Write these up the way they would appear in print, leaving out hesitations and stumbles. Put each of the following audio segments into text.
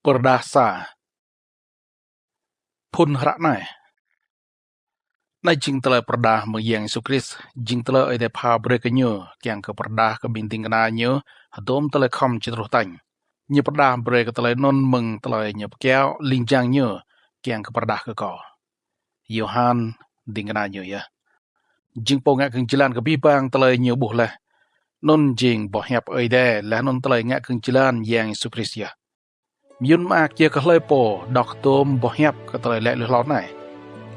Perdasa Pun Ratnai Nai jing tele perdah mengyang Sukris jing tele ide pa brekenyo kiang ke perdah ke binting kenanyo hadom tele khom citruh tany nyi perdah brek tele non meng tele nyi pekau lingjangnya kiang ke perdah ke ko Yohan ding kenanyo ya jing po ngak keng jalan ke bibang tele nyi buh lah non jing boh yap ide lah non tele ngak keng jalan yang Sukris ya Yun maak ya ke lepo doktom boh yap ke tele lek lu lot nai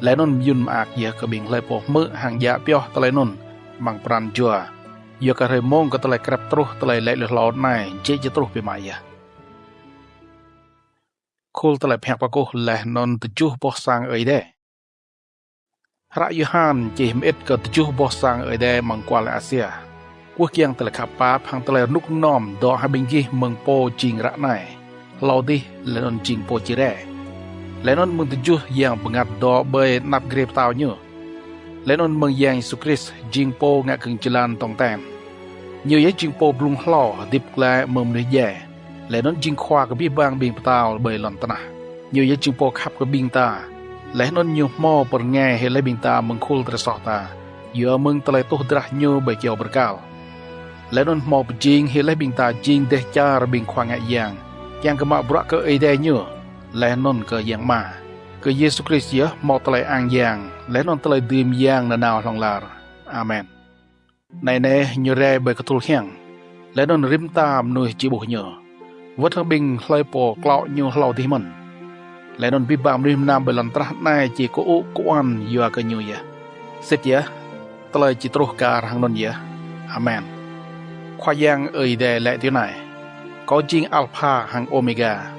Lenon yun maak ya ke bing lepo me hang ya pioh tele non mang pran jua ya ke remong ke tele krep truh tele lek lu lot nai je je truh pe maya Kul tele phek pakuh leh non tujuh boh sang de Rak Yohan je met ke tujuh boh sang de mang kwal Asia Kuh kiang tele kapap hang tele nuk nom do ha bing gi meng po jing rak nai Lau di lenon jing po cire Lenon meng tujuh yang bengat do be nap grep tau nyo Lenon meng yang Sukris jing po ngak keng jalan tong tem Nyo ye jing po blung hlo dip kla mem ne ye Lenon jing khwa ke bi bang bing ptau be lon tanah Nyo ye jing po khap ke bing ta Lenon nyo mo per ngai he le bing ta meng khul tresoh ta Yo meng tele tuh drah nyo be kiau berkal Lenon mo jing he le bing ta jing deh jar bing khwa ngak yang Yang kemak berak ke idenya Lenon ke yang ma Ke Yesus Kristus ya Mau telai ang yang Lenon telai dim yang nanau long lar Amen Này nè nyure bởi ketul hiang Lenon rim tam nuih cibuhnya Vất hang bing hlai po klau nyu hlau ti man Lenon bibam rim nam bởi lan trah nai chỉ có u kuan yua ke nyu ya Sit ya Telai citruh kar hang non ya Amen Khoa yang ide lệ tiếng này Có jing alpha hang omega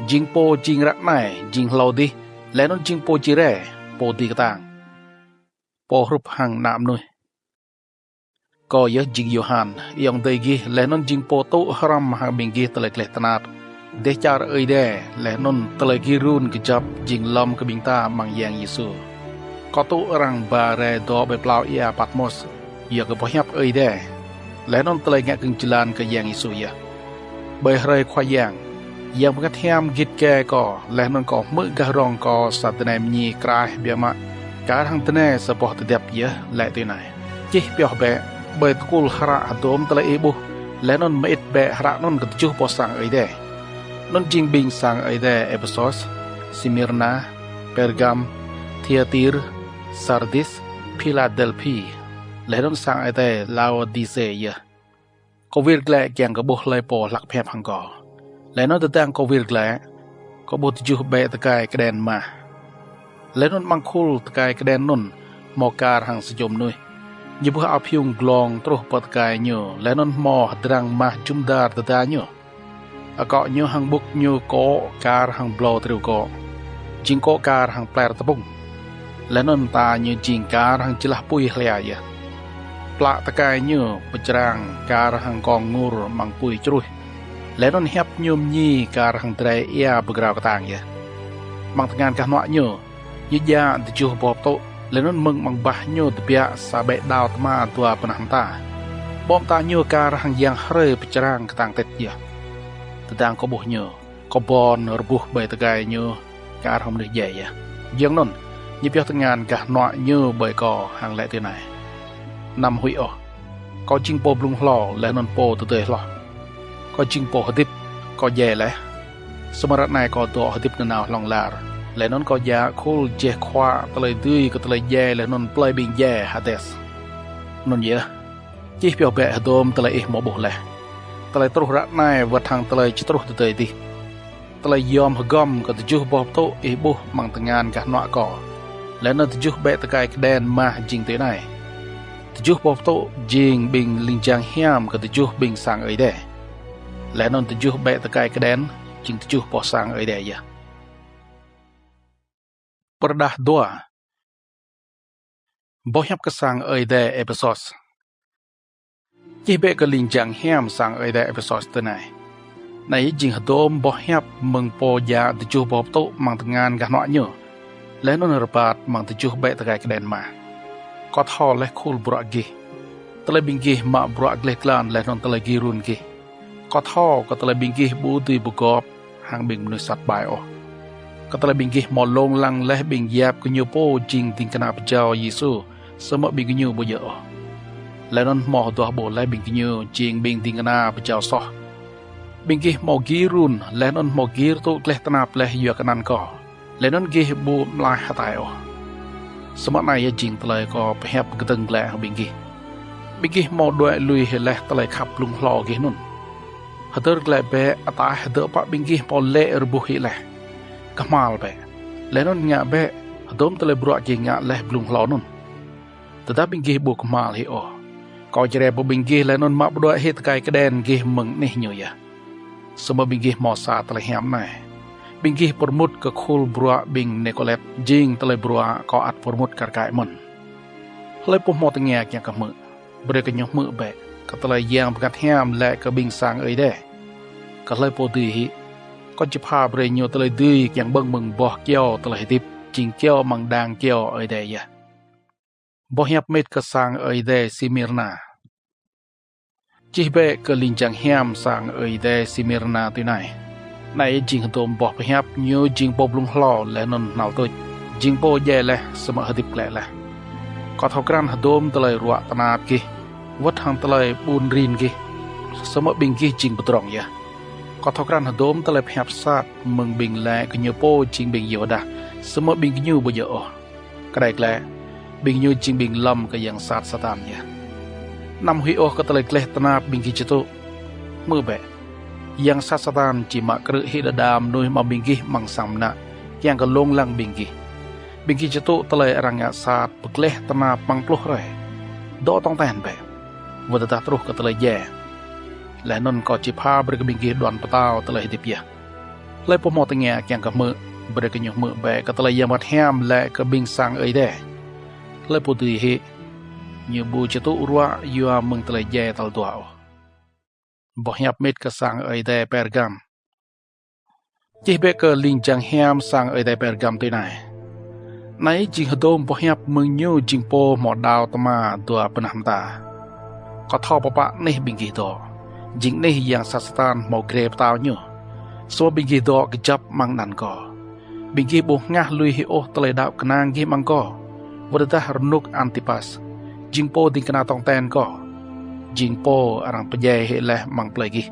jing po jing rat nai jing hlau di lenon jing po chire po di katang po hrup hang nam nuôi có ye jing Yohan yong dei gi lenon jing po tu haram hang bing gi tele kleh tanat de char oi de lenon tele gi run ke jap jing lom ke bing ta mang yang Yesu có tu rang ba re do be plau ia Patmos ye ke po hyap oi de lenon tele ngak keng jalan ke yang Yesu ya bởi rơi khoa giang yang mengat hiam git ke ko leh non ko mu garong ko satnem nyi krai bia ma ka hang tene sepoh tedap ya le tu nai chih pioh be bởi kul hara adom tele ibu leh non meit be hara non ke tujuh posang ide non jing bing sang ide Ephesus Smyrna Pergam Thyatira Sardis Philadelphia leh non sang ide Laodicea Có việc lẽ kiang có buộc lại bỏ lạc phép hằng cỏ Lấy nó tự tăng có việc lẽ Có buộc chú bẹ tự cái đèn mà Lấy nó mang khul tự cái đèn nôn Mò cà hằng sử dụng nuôi Như bữa áp hiung glong trô bỏ tự cái nhờ Lấy nó mò drang mà chung đar tự ta nhờ Ở cọ nhờ hằng bục nhờ có cà hằng blow triều cọ Chính có cà hằng plär tập bụng Lấy nó ta nhờ chính cà hằng chỉ là bùi hlæa ya Plak takai nyo pecrang kar hang kong ngur mang pui cruy Lenon hep nyum nyi kar hang trai ia begrau ketang ya Mang tengan kah nuak nyo Yidya tujuh bop to Lenon meng mang bah nyo tepiak sabek dao tema tua penah ta Bom ta nyo kar hang yang hre pecrang ketang tet ya Tedang kobuh nyo Kobon rebuh bay takai nyo kar hang nih ya Yang non Nyipiak tengan kah nuak nyo bay ko hang lek tu nai Năm hủy ổ Có chinh po blung hlo lẽ non po tự tề hlo Có chinh po hợp tiếp Có dè lẽ Samarat này có tổ hợp tiếp nào lòng lạ Lẽ non có giá khul dè khoa Tà lời tươi có tà lời dè lẽ non play bình dè hả tès Non dè Chỉ biểu bẹ hợp tôm tà lời mô bổ lẽ Tà lời trúc rát này vật hàng tà lời chỉ trúc tự tề đi Tà lời yom hợp gom có tà chú bó tổ ý bố Mang tà ngàn cả nọa cỏ Lẽ non tà chú bẹ tà cái đèn mà jing tế này Tujuh bop to jing bing linjang hiam ke tujuh bing sang ide. Lenon tujuh be tekai keden jing tujuh po sang ide ya. Perdah doa. Bohyap ke sang ide Ephesus. Jih be ke linjang hiam sang ide Ephesus tenai. Nai jing hadom bohyap meng po ya tujuh bop to mang tengan gah nok nyo. Lenon repat mang tujuh be tekai keden ma. Có thọ lẽ khul bọa ghi Tale bing ghi ma bọa gleh klan lẽ non tale ghi run ghi Có thọ có tale bing ghi bù tùy bù gọp hàng bình nuôi sạt bài ô có tao bình kia mò lông lăng lẽ bình dẹp cái nhiều po jing tin kana pejao Yesu sớm bình cái nhiều bây giờ lẽ non mò tua bộ lẽ bình cái nhiều jing bình tin kana pejao so bình kia mò girun lẽ non mò gir tu lẽ tanap lẽ yêu kanan ko lẽ non kia bu lai hatai ô sớm này jing tao có hẹp cái từng lẽ bình kia mò đuổi lui lẽ tao khắp lung lo kia nun hadir lẽ be ata hadir pak bình kia mò lẽ rubuhi lẽ kamal be lenon nya be dom tele bro je nya leh blung lonon tetapi nggih bu kamal hi o ko jere bu binggih lenon mak bro he takai keden nggih meng nih nyo ya semua binggih mosa tele hem nai binggih permut ke khul bro bing nekolet jing tele bro ko at permut karkai mon le pu mo tengya kya ka mu bre ka nyo mu be ka tele yang bakat hem le ka bing sang ei de ka le pu ti hi có chụp ha bơi nhiều tới đời chẳng bưng mừng bỏ keo tới tiếp chỉnh keo mang đàng keo ở đây ya bỏ hiệp mệt cái sang ở đây Smyrna chỉ bé cái linh chẳng hem sang ở đây Smyrna thế này chỉnh tôm bỏ hiệp nhiều chỉnh bông lung lò lẽ non nào tôi chỉnh bông dễ lẽ xem ở tiếp lẽ là có thao gran tôm tới ruộng tana kia vắt hàng tới bùn rin kia xem ở bên kia chỉnh bột rong ya có thao gran đốm tao lại hẹp sát mừng bình lệ cái nhiều po chính bình nhiều đã sớm mới bình nhiều bây giờ cái này là bình nhiều chính bình lâm cái dạng sát satan nha năm huy ô cái tao lại lệ tana bình kia chứ mưa bẹ dạng sát satan chỉ mặc cái hệ đàm nuôi mà bình kia mang sắm nè dạng cái lông lăng bình kia chứ tao lại răng ngã sát bực lệ tana mang ploh rồi đó tông tàn bẹ vừa ta trút cái tao lại dè lẽ non có chỉ pha beri kebingkih đoàn petau telah hidup ya. Lẽ pemoh tengah yang kamu beri kenyuh mukbe kata lẽ yang mat ham lẽ kebing sang ấy deh. Lẽ putih hi nyebu cetu urwa yua meng telah jaya tal tuau. Bohyap mit ke sang ấy deh Pergam. Cih be ke linjang ham sang ấy deh Pergam tu nai. Nai jing hedom bohyap menyu jing po modal tama tua penam ta. Kau tahu bapa nih bingkih tu. Jing nih yang sasatan mau grep tau nyo. So bingi do kejap mang nan ko. Bingi buh ngah lui hi oh telai dap kenang gi mang ko. Wadah renuk Antipas. Jing po ding kena tong ten ko. Jing po arang pejai hi leh mang plagi.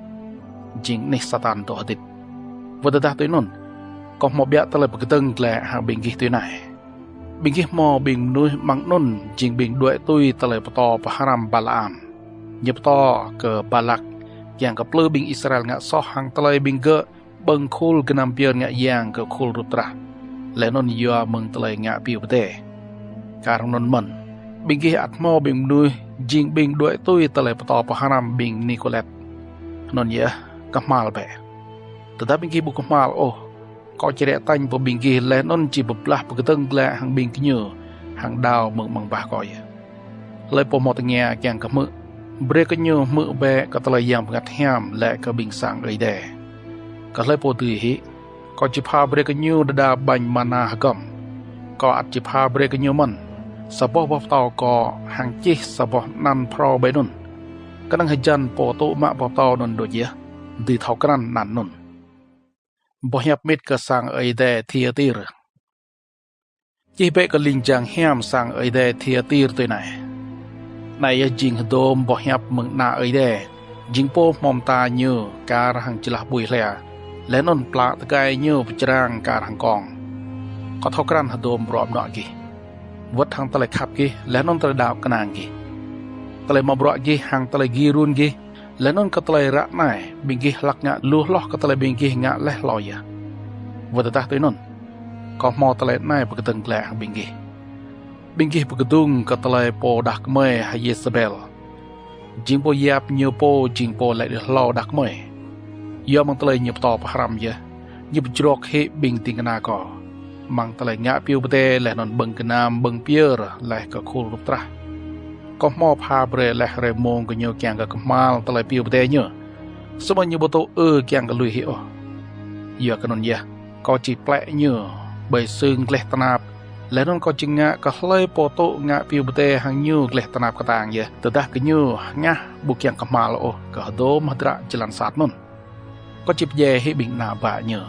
Jing nih satan to hadip. Wadah tu nun. Kau mau biak telai beketeng le hang bingi tu nai. Bingi mau bing nuih mang nun jing bing duet tui telai peto paharam Balaam. Nyepto ke Balak yang ke pleu bing Israel ngak soh hang telai bing ke bengkul kenampion ngak yang ke kul rutrah lenon yua meng telai ngak piu bete karnon men bing ke atmo bing nuih jing bing duet tui telai peto paharam bing Nicolet non ya kamal be tetapi bing ke bu kamal oh kau cerek tanya po bing ke lenon ci beblah beketeng le hang bing kenyu hang dao meng mang bah ko ya le po mo tengah yang ke beri kenyu mukbe kata yang pengat ham le ke bingsang ei de kalau putih hi kau cipa beri kenyu dada bany mana hagam kau at cipa beri kenyu man saboh baf tau ko hang cih saboh nan pro benun kadang hujan po tu mak baf tau nun do je di thau kan nan nun bohyap mit ke sang ei de Thiatir cih be ke linjang ham sang ei de Thiatir tu nai này jing dom bohyap meng na ấy de jing po mom ta như kar hang chilah bui lea lenon pla takai như pecrang kar hang kong có thau kran dom rom no gi vot hang tale khap gi lenon tale dap kanang gi tale ma bro gi hang tale gi run gi lenon ka tale ra nai bing gi lak nga lu loh ka tale bing gi nga leh loya vot ta tu non có mo tale nai beketeng le bing gi Bingkih pegedung ketelai po dak me Jezebel. Jing po yap nyo po jing po lek lo dak me. Yo mang telai nyep to paharam ye. Nyep jrok he bing tingna ko. Mang telai ngak piu bete leh non beng kenam beng pier leh ke khul rup trah. Ko mo pha bre leh re mong ke nyo kyang ke kemal telai piu bete nyo. Semua nyo boto kyang ke lui hi o. Yo kanon ye. Ko chi plek nyo bai seung leh tanap lenon ko jinga ka hlai poto nga piu bete hang nyu gleh tanap katang ye tedah ke nyu ngah bukyang kamal o ka do madra jalan sat nun có chip dè hi bình na ba nhờ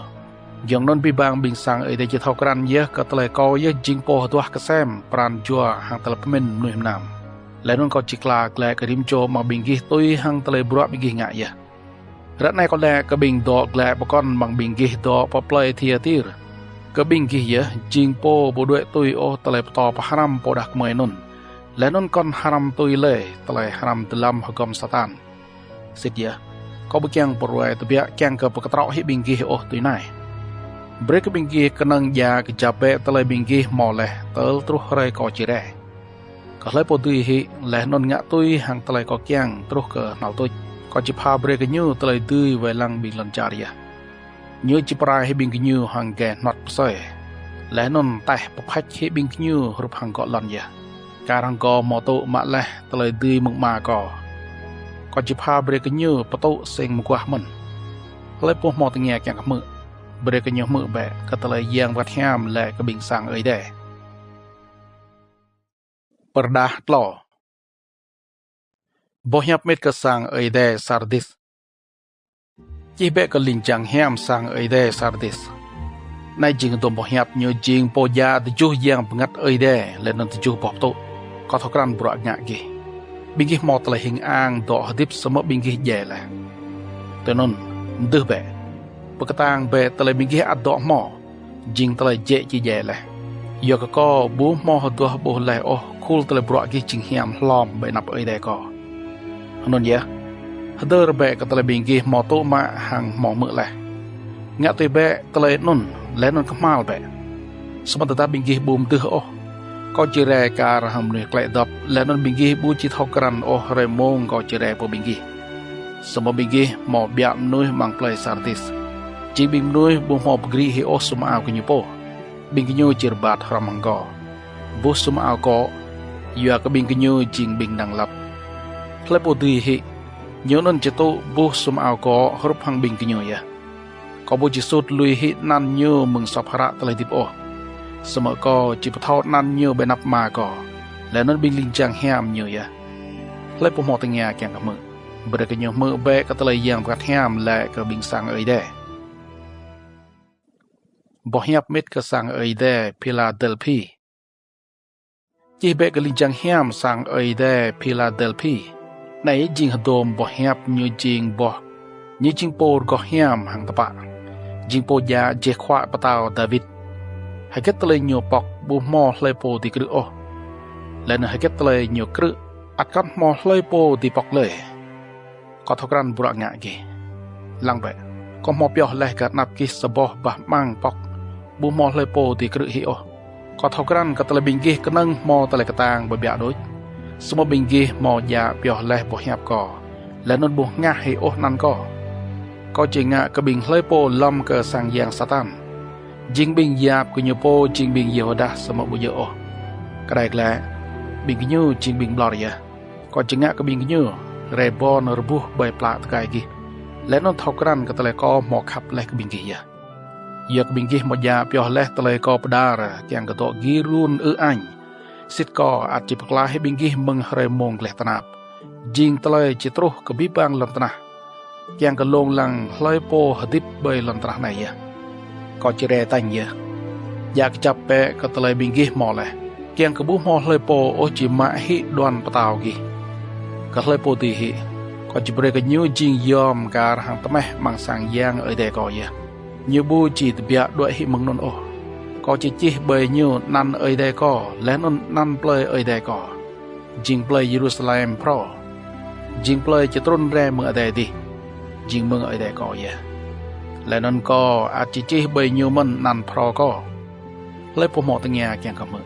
dòng non bi bang bình sang ở đây chỉ thao cran ye có tele co ye jing po tua cái xem pran jua hàng tele pemen nuôi nam lại non có chikla gle cái rim cho mà bình ghi tôi hàng tele bro bình ghi ngại ye rất này có lẽ cái bình đỏ gle bà con bằng bình ghi đỏ pa play thia tir cái bình ghi ye jing po bộ đội tôi ô tele to pa haram po dak mai non lại non con haram tôi lệ tele haram dalam hukum satan xịt ye có bức keng porway tu bia keng ke pekatro hi binggi oh tu nai break binggi kenang ya kejape tele binggi mole tel terus rai ko chire ka lai po tu hi le non nga tui hang tele ko keng terus ke nau tu ko chi pha break nyu tele tu we lang bing lan charia nyu chi pra hi binggi nyu hang ge not soi le non tai phach hi binggi nyu rup hang ko lan ya karang ko mo tu ma le tele tu muk ma ko có chỉ pha bê cái nhựa bắt đầu sinh một quả mình lấy po mò tiếng nghe càng mự bê cái nhựa mự bẹ cái tờ lại giang vật ham lại cái bình sang ấy để perdah lo bohnyap met cái sang ấy để sardis chỉ bẹ cái linh chang ham sang ấy để sardis nay chính tôm bohnyap như chính po ya từ chú giang ngắt ấy để lên nên từ chú bọc tổ có thọ cran bọa ngạ gì binggi mot la hing ang do hadip sama binggi jela tenon ndeh be pakatang be tele binggi addo mo jing tele je chi jela yo ko bu mo do bo le o khul tele bro gi jing hiam hlom be nap ai de ko non ya hader be ka tele binggi mo to ma hang mo mu la nga te be tele non le non kamal be semata binggi bum teh o có chỉ rẻ cả hầm nề lại đập là non bingi bu chỉ thao cran o rẻ mông có chỉ rẻ po bingi semua bingi mau biam nuôi mang play sartis chỉ bing nuôi bu mau beri hi o suma au kunyu po bingi nyu chỉ bat ramanggo bu suma au ko ya ka bingi nyu jing bing dang lap klep po di hi nyu non chỉ tu bu suma au ko hrup hang bingi nyu ya có bu chỉ sut lui hi nan nyu mừng sop hara tlai dip o semua ko chỉ bắt thao nan nhiều bên nắp mà ko, là nó bình linh chang ham nhiều ya, lấy po mò tiếng nghe càng cảm mơ, bữa cái nhiều mơ bé cái tây giang bắt ham lại cái bình sang ấy đây, bỏ hiệp mít cái sang ấy đây Philadelphia, chỉ bé cái linh chang ham sang ấy đây Philadelphia, này chính hạt đom bỏ hiệp như chính po có ham hàng tập bạn, chính po ya chế khoa bắt tao David hay kết tele nhiều bọc bu mò lê po thì cứ ô lên hay kết tele nhiều cứ ắt cắt mò lê po thì bọc lê có thọ cran bụa ngạ gì lăng vậy có mò bèo lê cả nạp kí sờ bò bả mang bọc bu mò lê po thì cứ hi ô có thọ cran cái tele bình ghi cái nâng mò tele cái tang bởi bịa đối số bình ghi mò già bèo lê bò hẹp cò lên nôn bu ngạ hi ô năn có chỉ ngạ cái bình lê po lâm cái sang giang satan jing bing yap kunyo po jing bing yoda sama bu yo cái này là bing kunyo jing bing gloria có chừng ngạ cái bing kunyo rebon rebuh bay pla cái gì lấy nó thao cran cái tele co mò khắp lấy cái bing kia giờ cái bing kia một yap yo lấy tele co padara yang cái to girun anh sit co at chỉ pakla hay bing kia mừng remong leh tanap jing tele chỉ trúc cái bí bang lần tanah yang cái long lang lấy po hadip bay lần tanah này ya có chỉ rẻ tanh nhỉ, giặc chập bẹ cái tele bingi mò lẹ, kieng cái bút mò lê po ô chỉ mã hi đoàn bắt tàu gì, cái lê po thì hi, có chỉ bê cái nhiều jing yom cả hàng tấm mang sang giang ở đây có gì, nhiều bu chỉ từ bịa đuổi hi mừng non ô, có chỉ bê nhiều năn ở đây có, lẽ non năn play ở đây có, jing play Jerusalem pro, jing play chỉ trôn rè mừng ở đây đi, jing mừng ở đây có gì. Lại nên có chỉ bày nhiều mình năn pro có lấy po mò tiếng nghe càng cảm mơ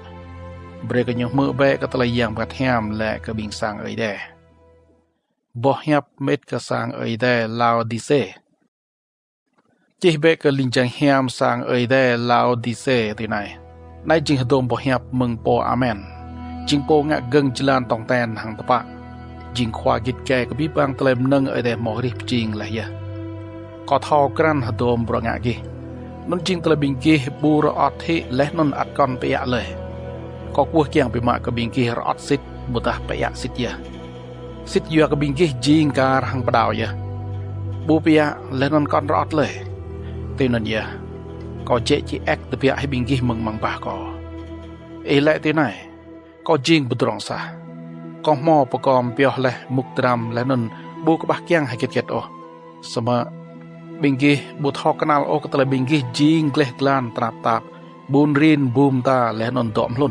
bê cái nhiều mơ bé cái tây giang bắt ham lại cái bình sang ấy đây bỏ hiệp mết cái sang ấy đây lao đi xe chỉ bé cái linh chang ham sang ấy đây lao đi xe thế này nay chính hạt đom bỏ hiệp mừng po amen chính po ngã gần chỉ lan tòng ten hàng tập bạn chính khoa gít kè cái bí bang tây nâng ở đây mò rip chính là gì có thao cran hạt đom bro ngạ gì, non chính tele bình kia bu rọt thị lẽ non ắt con bị ạ lời, có cua kiang bị mạ cái bình kia rọt xít, bút ta bị ạ xít ya cái bình kia chính cả hàng bắt đầu ya, bố bia lên non con rót lời tên non ya có chế chỉ ác từ bia hay bình ghi mừng măng bà có ấy lại thế này có riêng bút rong sa có mò bọc com bia lại mục tràm lên non bố có bác giang hay kết ô sama bình ghi bút họ canal ô có tờ bình ghi riêng lệ glan trap tap bùn rin boom ta lên non tọm luôn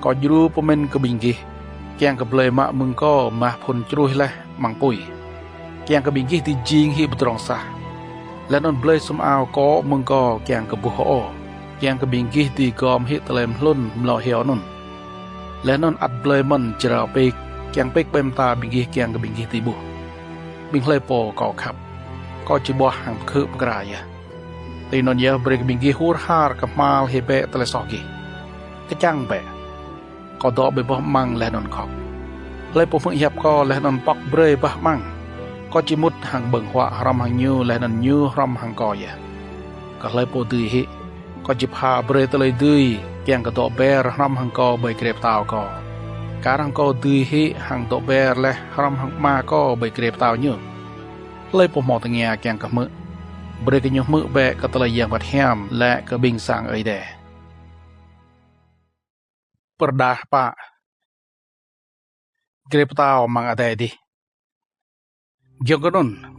có dư po men có bình ghi giangกับเลยมามึงก็มาพลจุยเลยมังปุยแกงกับบิงกี้ที่จิงฮีบตรองซาและนนเบลสมเอาก็มึงก็แกงกับบุหโอแกงกับบิงกี้ที่กอมฮิตเลมลุ่นมลอเฮียนนและนนอัดเบลมันจะเอาไปแกงเป็กเป็นตาบิงกี้แกงกับบิงกี้ที่บุบิงเลยโปก็ขับก็จะบ่ห่างคืบกระไรตีนนเยอะเบรกบิงกี้ฮูร์ฮาร์กับมาลเฮเบตเลสอกีก็จังเบะก็ดอกไปบ่มังและนนขอบเลยพวกมึงยับก็และนนปอกเบรบ่มังก็จิมุดห่างเบิ่งหัวรำห่างยูและนนยูรำห่างกอยก็เลยพวกดื้อฮิก็จิพาเบรตเลยดื้อแกงกระดอกเบรรำห่างกอใบเกรบตาวก็การห่างกอดื้อฮิห่างดอกเบรและรำห่างมาก็ใบเกรบตาวยูเลยพวกหมอตังเงียแกงกับมือเบรกันยูมือแบกก็ตะเลยยังวัดแฮมและก็บิงสังไอเดperdah pak grep tao mang ade di Giông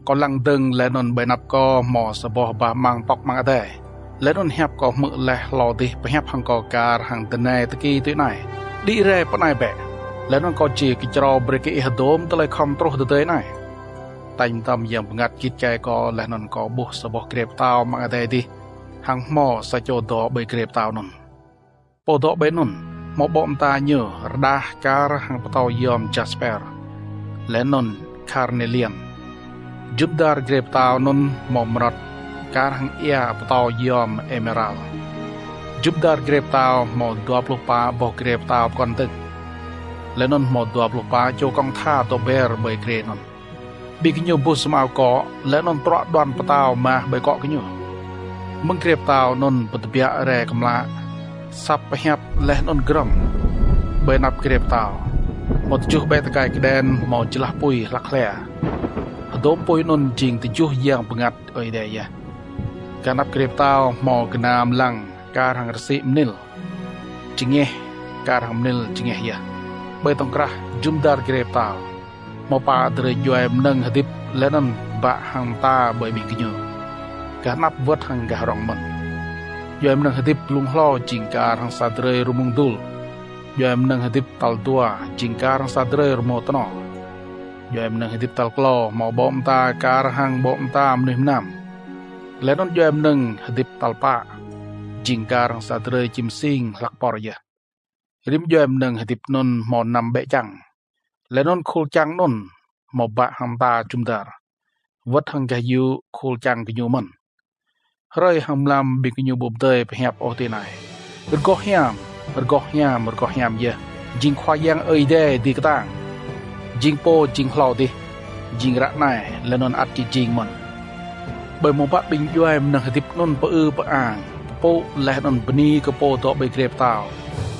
có lăng đừng lẽ nôn bởi nắp có mò sơ bò bà mang bọc mang ade lẽ nôn hẹp có mự lẽ lò đi bởi hẹp hàng có cả hàng tên này tới kỳ tới này đi ra bắt này bẹ lẽ nôn có chỉ cái trò bởi cái hạt đốm tới lại không trô tới này tành tâm dầm ngặt kít chạy có lẽ nôn có bố sơ bò grep tao mang ade đi hàng mò sa cho đó bởi grep tao nôn bố đó bởi nôn một bọn ta nhớ đa cả hàng tàu yom Jasper Lennon Carnelian giúp dar grep tàu non mom rot cả hàng ia tàu yom Emerald giúp dar grep tàu một 23 bọc grep tàu conตึก Lennon một 23 cho con tha to bear bởi Grenon bị cái nhiều bút màu có Lennon trọ đoàn tàu mà bởi cọ cái nhiều mừng grep tàu non bật bia rè cầm lá sắp hẹp leh non grom bởi nắp grep tàu một chút bé tay cái đen màu chỉ là pui lạc lẻ đốm pui non chỉnh từ chút giang bật ở đây ya cả nắp grep tàu màu cái nam lăng cả hàng rasi nil chỉnh nghe cả hàng nil chỉnh nghe ya bởi tông kra zoom dar grep tàu màu pa từ joem nâng hadip leh non bạ hàng ta bởi bị cái nhiều cả nắp vớt hàng gà rong mình do em nâng hadip lung lo jingka rang sadre rumung dul do em nâng hadip tal tua jingka rang sadre rumo tono do em nâng hadip tal klo mau bom ta kar hang bom ta mnim nam lenon do em nâng hadip tal pa jingka rang sadre chim sing lak por ya rim do em nâng hadip non mau nam be chang lenon khul chang non mau ba ham ta chumdar vất hang ga yu khul chang ke nyu man rồi hầm làm bị cái nhiều bộp đời phải hẹp ở thế này rồi có hiam giờ jing khoai yang ơi đây đi cái tang jing po jing hlau đi jing rạ này là non ắt chỉ jing mình bởi một bạn bình cho em nâng tiếp non bơ bơ àng po là non bni cái po to bị grep tao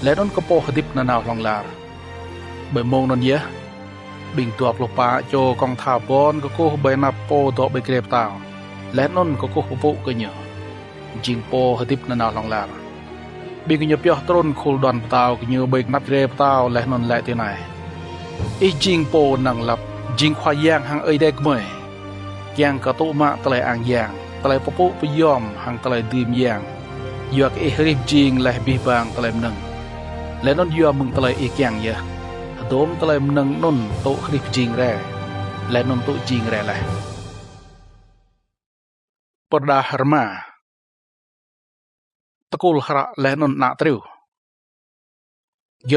là non cái po tiếp nào lòng là bởi mong non nhé bình tuộc lục pa cho con thảo bon cái cô bởi nạp po to bị grep tao lẽ non có cô phụ cái nhở jing po hadip na nào lòng là bị cái nhở piao tron khul đoàn tàu cái nhở bị nắp grep tàu lẽ non lại thế này ý jing po năng lập jing khoai yang hàng ơi đây mới yang cả tụ mạ tây ang yang tây popo piyom hàng tây dim yang giờ cái hirip jing lại bị vàng tây nâng lẽ non giờ mừng tây ý yang giờ đốm tây nâng non tụ hirip jing ra lẽ non tụ jing ra lại perdah herma tekul hara lenon nak triu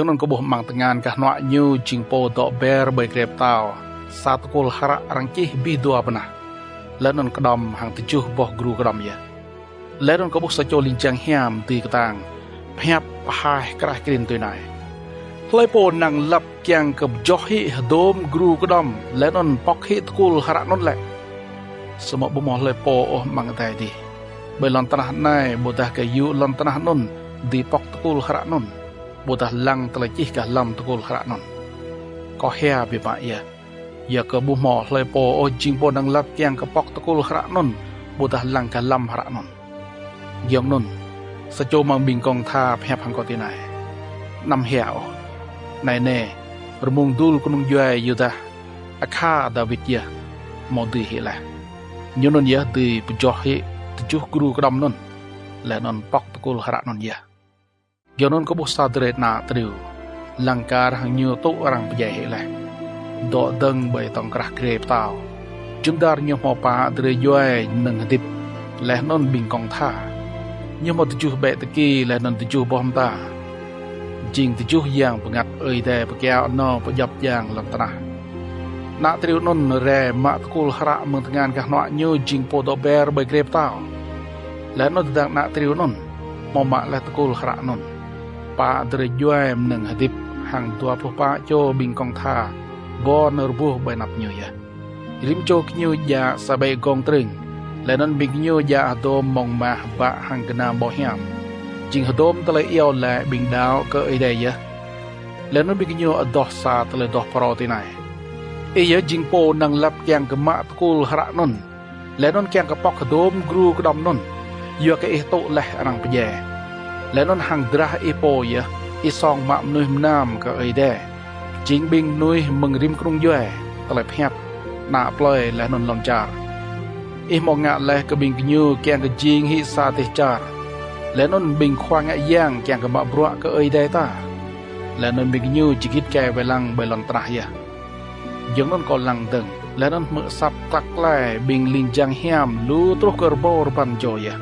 non ko boh mang tengan kah noa new jingpo do bear by grep tao sa tekul hara rangkih bi dua pernah lenon kedom hang tujuh boh guru kedom ya lenon ko boh saco lincang hiam ti ketang phep pahai krah krin tu nai Pleipo nang lap kyang ke johi dom guru kedom lenon pok hi tekul hara non le semua bumah lepo oh mangatai di belon tanah nai botah kayu lon tanah non di pok tekul harak non botah lang telacih kah lam tekul harak non ko hea bi ba ya ya ke buh mo lepo o jing po nang lap kiang ke pok tekul hrak nun buta lang kalam hrak nun giong nun sejo mang bingkong tha phep hang ko ti nai nam hiao nai ne bermung dul kunung yue yuda akha david ya mo di hi la nyunon ya di pejoh hi tujuh guru kedam nun la non pok tekul hrak nun ya giong nun ko bu sadret na triu langkar hang nyu tu orang pejai hi la do deng bai tong krah grep tao chúng dar nyu mo pa dre yue nang hadip la non bingkong tha nyu mo tujuh be teki la non tujuh bom ta jing tujuh yang pengat oi de pekiao no pejap yang lantana nak triu non re mak kul hra meng tengan kah no nyu jing po do ber bai grep tao la non dak nak triu non mo mak la kul hra non pa dre yue nang hadip hang tua pu pa cho bingkong tha bo nerbuh bai nap nyu ya rim cho knyu ya sabai gong tring la non bing nyu ya adom mong ma ba hang kana bo hiam jing hadom tale io la bing dao ke ai dai ya la non bing nyu adoh sa tale doh pro ti nai e ya jing po nang lap kyang ke ma kul hra non la non kyang ke pok hadom gru kedom non yo ke e to leh rang pye la non hang drah e po ya i song ma nuih nam ke ai dai chính binh nuôi mừng rim krung yue tale phep na ploi la non lon char i mo nga le ke bing nyu kyang ke jing hi sa te char la non bing khwang a yang kyang ke ma bro ke oi dai ta la non bing nyu jigit ke belang belon trah ya jong non ko lang deng la non mu sap tak lai bing ling jang hiam lu truh kerbor pan jo ya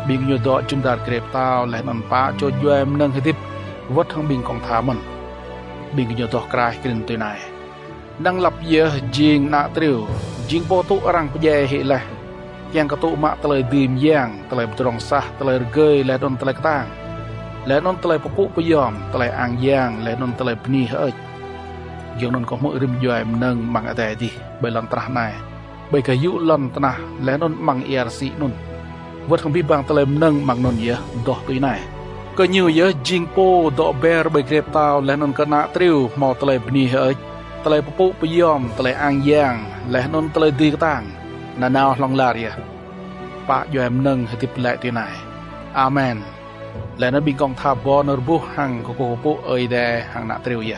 bing nyu do chum dar grep tao la non pa cho yue nang hitip vot thang bing kong tha mon bing nyo toh krai krin tu nai nang lap ye jing na triu jing po tu orang pye hi la yang ka tu ma tlei dim yang tlei betrong sah tlei regei la don tlei tang la non tlei pupu pyom tlei ang yang la non tlei pni hej yong non ko mo rim yoi nang mang ate di bai lon trah nai bai ka yu lon tna la non mang erc nun vot khang bi bang tlei nang mang non ye doh tu naiก็ยูเยอะจิงโปดอกเบร์ใบเกรบตาวและนนกนาตริวมอตะเลบนีเฮยตะเลปุปยอมตะเลอังยางและนนตะเลดีกต่างนานาวลองลาเรียปะยอมนึงให้ติปแลตีนายอาเมนและนบิงกองทัพบอนรบุหังโกโกปุเอยแดหังนาตริวเย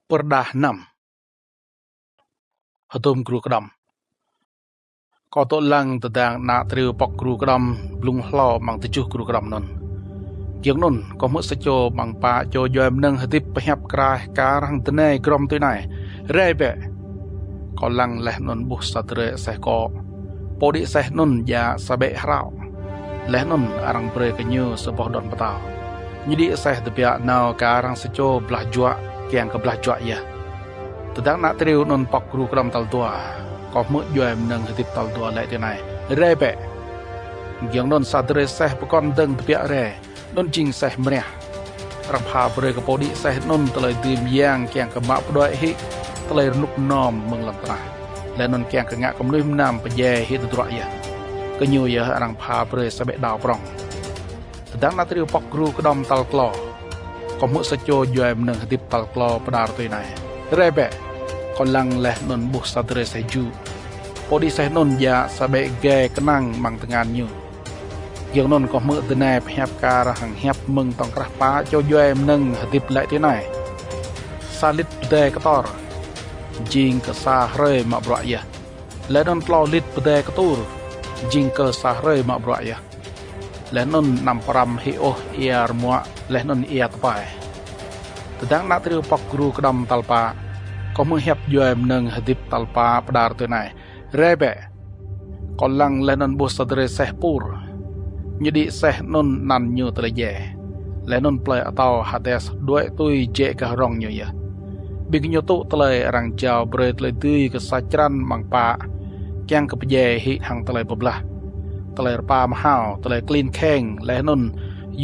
ปรดานำหตุมกรูกดำก็ตัวลังตะดางนาตริวปอกกรูกรำลุงหล่อมังตะจุกรูกรำนนเกี่ยงนนก็มุสโจมังปาโจยอมนึงหติปหับกรายการังตะเนยกรมตัวนายเร่เบะก็ลังแลนนบุษตเรเสกอปอดิเสนนยาสเบะฮราวแลนนอารังเปรกยูสบอดอนปะตาวยิดีเสตะเปียนาวการังสโจบลาจัวเกียงกับบลาจัวยะตะดางนาตริวนนปอกกรูกรำตัลตัวก็มือยอมนึงหติปตัลตัวแลตัวนายเร่เบะเกี่ยงนนสัตเรเสปกอนดึงเปียเร่นนจิงเสมเนียรับพาเปรกปอดิเสนนตะเลยดื่มยางแกงกะมะปดอยฮิตะเลยนุกนอมเมืองลังตราและนนแกงกะงะกำนุยนำปะแยฮิตตระยะก็ยูยะรังพาเปรสเบดาวปรองตะดังนาตริวปอกกรูกดอมตัลกลอก็มุสโจยอมนึงหติปตัลกลอปดาร์ตัวนายเร่เบะก็ลังและนนบุษตเรเสจูพอดีเซนนยาสเบะแกกนั่งมังตงานอยู่เกี่ยวนนก็มือตะแนบแฮบการหังแฮบมึงต้องกระป้าโจยอมนึงหติปและที่ไหนซาลิดเดกตอร์จิงกษาเรยมาบรอยะและนนปลอลิดเดกตูร์จิงกษาเรยมาบรอยะและนนนำปรำฮิโอเอียร์มัวและนนเอียตไปแต่ดังนักตริวปอกกรูกดำตัลปาก็มือแฮบยอมนึงหติปตัลปาปดาร์ตัวไหนเรเบะก็ลังและนนบุษตเรเซปูร์ยดีเซนนนันยูตะเลเยและนนเปลอตาวฮัตเตสด้วยตุยเจกะรองยูยะบิกยูตุตะเลรังเจ้าเบรตเลยตุยกษัตรันมังปาแกงกับเยหิหังตะเลบบละตะเลปามห้าวตะเลกลินแข้งและนน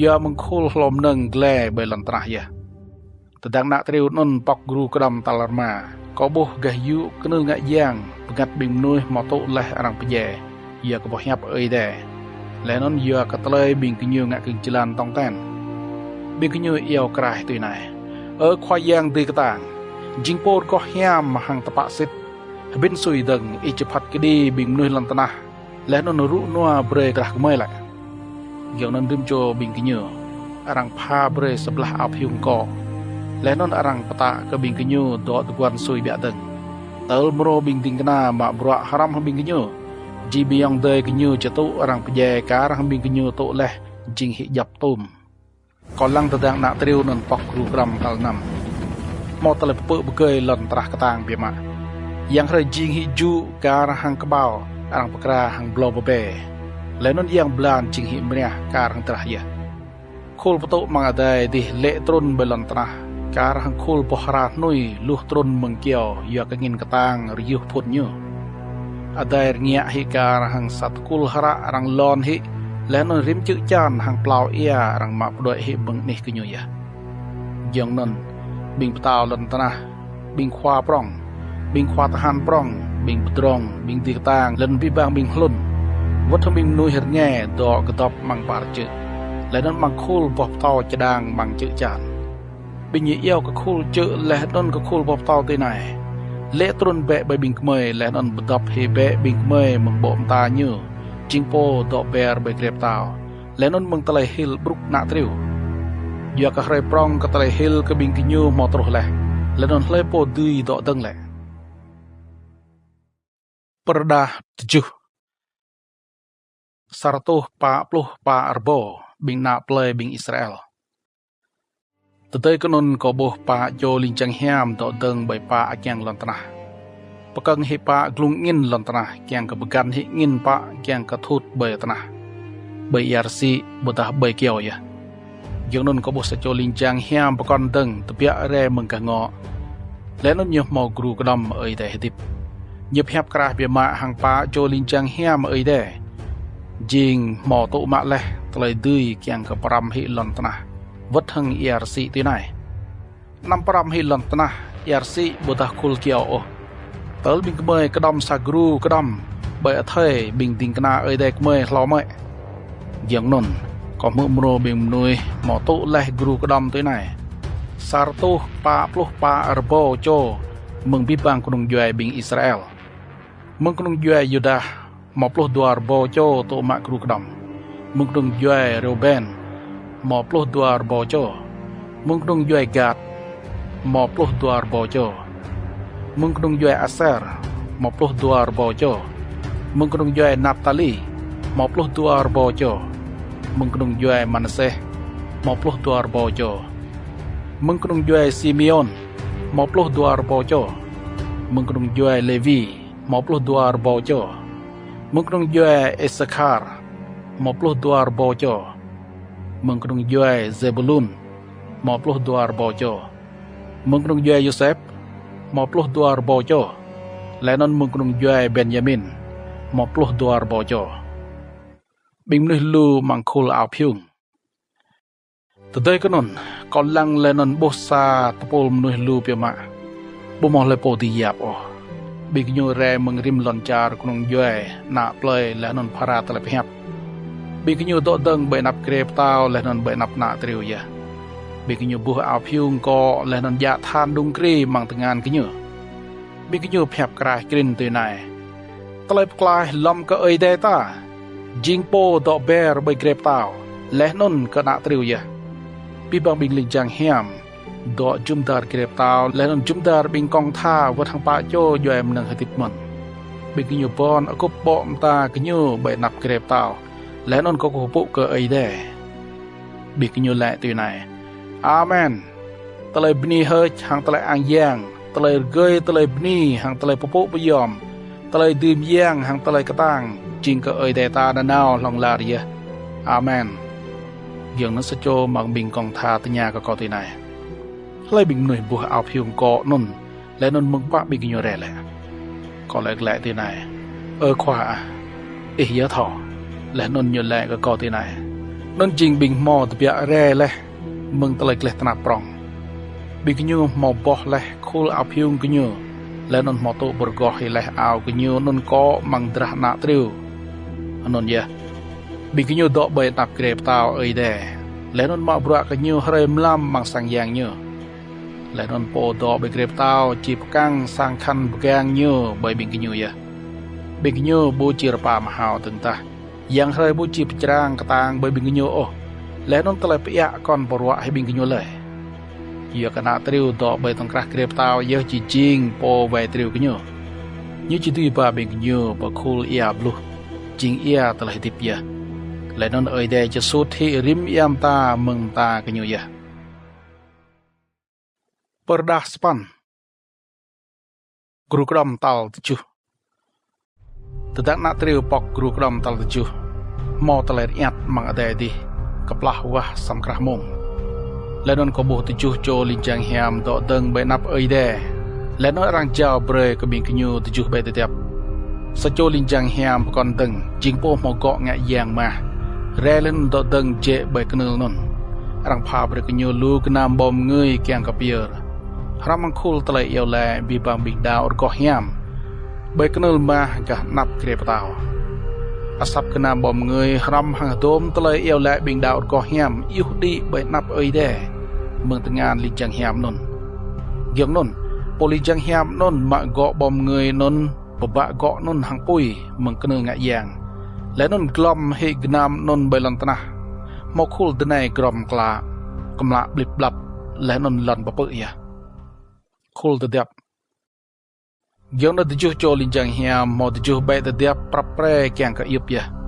ยามังคุลลมนึงแกลเบลันตรายะแต่ดังนักตริวนนปอกกรูกระดำตะลมาก็บุกะยุกนึงะย่างกัดบิมนุยมอตุและรังปเยยากบหับเอยแดและนนยากตะเลยบิงกยูงะกึงจลันต้องแตนบิงกยูเอียวกรายตัวนายควายย่างตีกระต่าง จิงโปก็แย้มหังตะปะสิทบินสุยดังอิจพัดกดีบิงนุยลันตนะและนนรุนัวเบรกรักไม่ละอย่างนั้นริมโจบิงกิญญอรังพาเบรสบลาอาพิวงกอและนนอรังปตะกบิงกิญญดอตกวนสุยเบียดังเตลมโรบิงติงกนามาบรัวฮารัมบิงกิญญจีบียองเดยกิญญจะตุอรังพเยการังบิงกิญญตุเละจิงหิยับตุมก่อนลังตะดังนาตริวนนปอกรูกรัมกัลนำมอตะเลเปเกยหล่นตรากตางเบียมายังเคยจิงหิจูการหังกบ่าวอรังปกราหังบลอบเบและนนยังบลานจิงหิมเนียการหังตรายคูลปตุมังอได้ดิเละตรุนเบลอนตราการหังคูลปหรานุยลุตรุนมังเกียวยากงินกตางริยุพุนยูอได้เงียหิการหังสัตคูลหระรังลอนหิและนนริมจุจานหังเปล่าเอียรังมาปดวยหิบังนิกยูยะยังนนบิงปตาวลอนตราบิงควาปรองบิงควาทหารปรองบิงปตรองบิงตีกตางเลนบิบางบิงหลุนวัฒบิงนุยเฮรแง่ดอกกระตบมังปาร์จุและนั้นมังคูลปอบเตาจะดังมังจืจานบิงเยี่ยวกับคูลจืและนั้นกับคูลปอบเตาตีไหนเละตรุนเบะใบบิงเมยและนั้นบดับเฮเบะบิงเมยมังบ่มตาเนื้อจิงโปดอกเบร์ใบเกลียบเตาและนั้นมังตะไลฮิลบรุกนาตริวยากระไรปรองกตะไลฮิลกับบิงกิญูมอตรุและและนั้นเลยโปดุยดอกดังแหละประดาตจุสารตุปาปลุปาอาร์โบบิงนาเปลยบิงอิสราเอลตเตยกนนกบุปาโยลินจังเฮียมดอกดังใบปาอักยังลันตนาปะกังหิปากลุงงินลันตนาแกงกับปะกันหิงินปะแกงกระทุดใบตนาใบยาร์ซีบุตรใบเกี่ยวยะยังนนกบุสโจลินจังเฮียมปะกันดังตะเปียเรมังกะงอและนนยมอกรูกระดมเอยแต่หิบยบแฮบกราเบียมาหังปาโจลินจังเฮียมเอยได้จิงหมอตุมาเลยตเลยดื้อแกงกับปรำหิลันตนาวัดหังยาร์ซีที่ไหนนำปรำหิลันตนายาร์ซีบุตรคุลเกียวเตลบิงเมยกระดมสักรูกระดมใบอัฐยบิงติงกนาเอยได้เมยหล่อเมยยังนนก็มือมโรบิงนุยหมอตุเลยกรูกระดมที่ไหนสารตุปาปลุปาอาร์โบโจมึงบิบังกรุงยูเอบิงอิสราเอลมึงกรุงยูเอยูดาหมอปลุดัวร์โบโจโตมะกรูกระดมมึงกรุงยูเอโรเบนหมอปลุดัวร์โบโจมึงกรุงยูเอกาดหมอปลุดัวร์โบโจมึงกรุงยูเออาเซอร์หมอปลุดัวร์โบโจมึงกรุงยูเอนับตาลีหมอปลุดัวร์โบโจมึงกรุงยูเอมันเซหมอปลุดัวร์โบโจมึงกรุงยูเอซิมิออนหมอปลุดัวร์โบโจมึงกรุงยูเอเลวีหมอปลุดัวร์โบโจมึงกรุงยูเอเอสคาร์หมอปลุดัวร์โบโจมึงกรุงยูเอเซบูลุนหมอปลุดัวร์โบโจมึงกรุงยูเอยูเซฟหมอปลุดัวร์โบโจและนั้นมึงกรุงยูเอเบนยามินหมอปลุดัวร์โบโจบิงมนุษย์ลูมังคูลอาพิวงตเตยกนนก่อนลังและนั้นบุษาตะโพลมนุษย์ลูเปียมาบุมองเลยโปตียาบบิงยูเรมึงริมหลอนจาร์กรุงยูเอนาเปลยและนั้นพาราตะเลเพียบบิงยูโดดังใบนับเกรบเต้าและนั้นใบนับนาตริวยาบิงยูบุอาพิวงก็และนั้นยาทานดุงกรีมังตงานกิญยูบิงยูเพียบกลายกลิ่นตัวนายตะเลกลายลำก็เอยเดต้าจิงโปดอกเบร์ใบเกรบเต้าและนั้นก็นาตริวยาปีบังบิงลิงจังเฮียมดอกจุมดาร์เกรบเต้าและนั้นจุมดาร์บิงกองท่าวัดทางป่าโจยอยมันหติดมันบิงยูบอนอกุปปอมตากิญยูใบนับเกรบเต้าและนั่นก็กุปก็เอยได้บิกยูแหละตัวนายอาเมนตะเลยบนีเฮชหังตะเลยอังย่างตะเลยเกยตะเลยบนีหังตะเลยปุปยอมตะเลยดื่มย่างหังตะเลยกระตังจิงก็เอยได้ตาดานาวลองลาเรียอาเมนอย่างนั้นสโจมังบิงกองทาตัญญาก็กอตัวนายเลยบิงหน่วยบุหเอาพิวงเกาะนุ่นและนั่นมึงปะบิกยูแร่แหละก็เลยแหละตัวนายขวาเอียทอและนนยนแหละก็กอตีนายนนจิงบิงมอตเปียแร่เลยมึงตะเลยเกล็ดตนาปรองบิงยูมอบอเลยคูลอาพิวกิญูและนนมอโตบรกอให้เลยเอากิญูนนก็มังดรานาตริวนนเยบิงยูดอกใบนับเกรบเต้าเอยแดและนนมาบรักกิญูเริ่มล้ำมังสังยางยู lại non po đỏ bề kẹp tao chỉ căng sang khăn gang nhớ bởi bên cái nhớ ya bên cái nhớ bố chỉ pa mà hào từng ta yang hơi bố chỉ trang cái tang bởi bên cái nhớ ô lại non tele pia con bò rọa hay bên cái nhớ lệ giờ cái nào triu đỏ bởi thằng crack kẹp tao giờ chỉ chinh po về triu cái nhớ như chỉ tùy pa bên cái nhớ bà cool ia blue chinh ia tele tiếp ya lại non ở đây cho số thị rim iam ta mừng ta cái nhớ ya Perdaspan Guru kram tal tujuh Tidak nak teriu pok guru kram tal tujuh Mau teler iat mang ada di Keplah wah samkrah mong Lenon kobuh tujuh jo lincang hiam dok deng benap oide Lenon orang jauh bre kebing kenyu tujuh bay tetiap Sejo lincang hiam pekon deng Jingpo mogok ngak yang mah Relen dok deng je bay kenul non Orang pa bre kenyu lu kenam bom ngui kiang kapier Ramang kul telai yêu le bibang bing dao or kohiam Bay kenul mah gah nap krep tao Asap kena bom người ram hang dom telai yêu le bing dao or kohiam Iuh di bay nap oi de Mừng tengan li jang hiam nun Giang nun Poli jang hiam nun mak gok bom người nun Bebak gok nun hang pui Mừng kenul ngak yang Le nun glom he gnam nun bay lan tanah Mau kul denai grom kla Kemlak blip blap Le nun lan bapuk ya Kul tetiap Giang na tujuh jo linjang hiam Mau tujuh baik tetiap Prapre kiang ke iup ya